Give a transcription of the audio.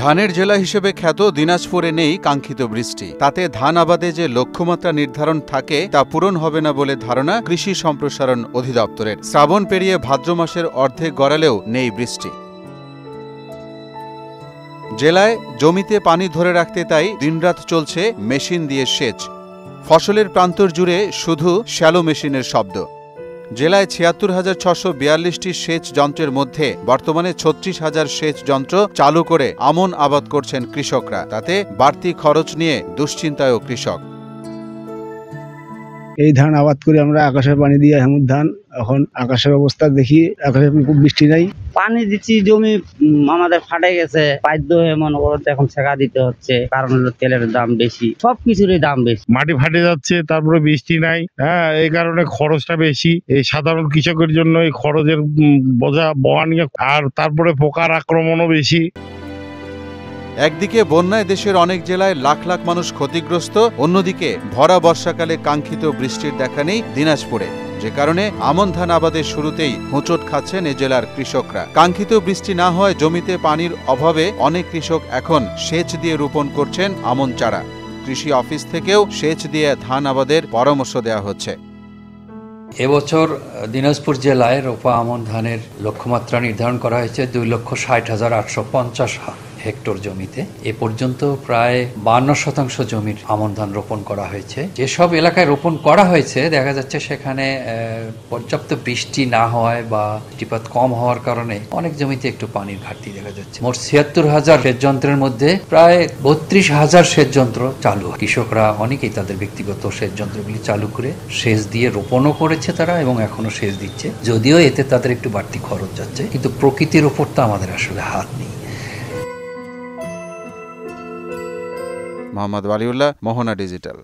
ধানের জেলা হিসেবে খ্যাত দিনাজপুরে নেই কাঙ্ক্ষিত বৃষ্টি। তাতে ধান আবাদে যে লক্ষ্যমাত্রা নির্ধারণ থাকে তা পূরণ হবে না বলে ধারণা কৃষি সম্প্রসারণ অধিদপ্তরের। শ্রাবণ পেরিয়ে ভাদ্র মাসের অর্ধেক গড়ালেও নেই বৃষ্টি। জেলায় জমিতে পানি ধরে রাখতে তাই দিনরাত চলছে মেশিন দিয়ে সেচ। ফসলের প্রান্তর জুড়ে শুধু শ্যালো মেশিনের শব্দ। জেলায় ৭৬,৬৪২টি সেচ যন্ত্রের মধ্যে বর্তমানে ৩৬,০০০ সেচ যন্ত্র চালু করে আমন আবাদ করছেন কৃষকরা। তাতে বাড়তি খরচ নিয়ে দুশ্চিন্তায়ও কৃষক। এই ধান আবাদ করে আমরা আকাশের পানি দিয়ে হেমুর ধান, এখন আকাশের অবস্থা দেখি আকাশে খুব বৃষ্টি নাই, পানি দিচ্ছি, জমি আমাদের ফাটে গেছে, বাধ্য হয়ে মনে করতে এখন ছেঁকা দিতে হচ্ছে, কারণ হলো তেলের দাম বেশি, সবকিছুরই দাম বেশি। মাটি ফাটে যাচ্ছে, তারপরে বৃষ্টি নাই, এই কারণে খরচটা বেশি। এই সাধারণ কৃষকের জন্য এই খরচের বোঝা বহন নিয়ে, আর তারপরে পোকার আক্রমণও বেশি। একদিকে বন্যায় দেশের অনেক জেলায় লাখ লাখ মানুষ ক্ষতিগ্রস্ত, অন্যদিকে ভরা বর্ষাকালে কাঙ্ক্ষিত বৃষ্টির দেখা নেই দিনাজপুরে, যে কারণে আমন ধান আবাদের শুরুতেই হোঁচট খাচ্ছেন এ জেলার কৃষকরা। কাঙ্ক্ষিত বৃষ্টি না হওয়ায় জমিতে পানির অভাবে অনেক কৃষক এখন সেচ দিয়ে রোপণ করছেন আমন চারা। কৃষি অফিস থেকেও সেচ দিয়ে ধান আবাদের পরামর্শ দেওয়া হচ্ছে। এবছর দিনাজপুর জেলায় রোপা আমন ধানের লক্ষ্যমাত্রা নির্ধারণ করা হয়েছে 2,60,850 হেক্টর জমিতে। এ পর্যন্ত প্রায় 52% জমির আমন ধান রোপণ করা হয়েছে। যেসব এলাকায় রোপণ করা হয়েছে দেখা যাচ্ছে সেখানে পর্যাপ্ত বৃষ্টি না হওয়ায় বা বৃষ্টিপাত কম হওয়ার কারণে অনেক জমিতে একটু পানির ঘাটতি দেখা যাচ্ছে। মোট ৭৬,০০০ সেচ যন্ত্রের মধ্যে প্রায় ৩২,০০০ সেচ যন্ত্র চালু। কৃষকরা অনেকেই তাদের ব্যক্তিগত সেচ যন্ত্রগুলি চালু করে সেচ দিয়ে রোপণও করেছে তারা, এবং এখনো সেচ দিচ্ছে, যদিও এতে তাদের একটু বাড়তি খরচ যাচ্ছে, কিন্তু প্রকৃতির উপর তো আমাদের আসলে হাত নেই। মোহাম্মদ ওয়ালিউল্লাহ, মোহনা ডিজিটাল।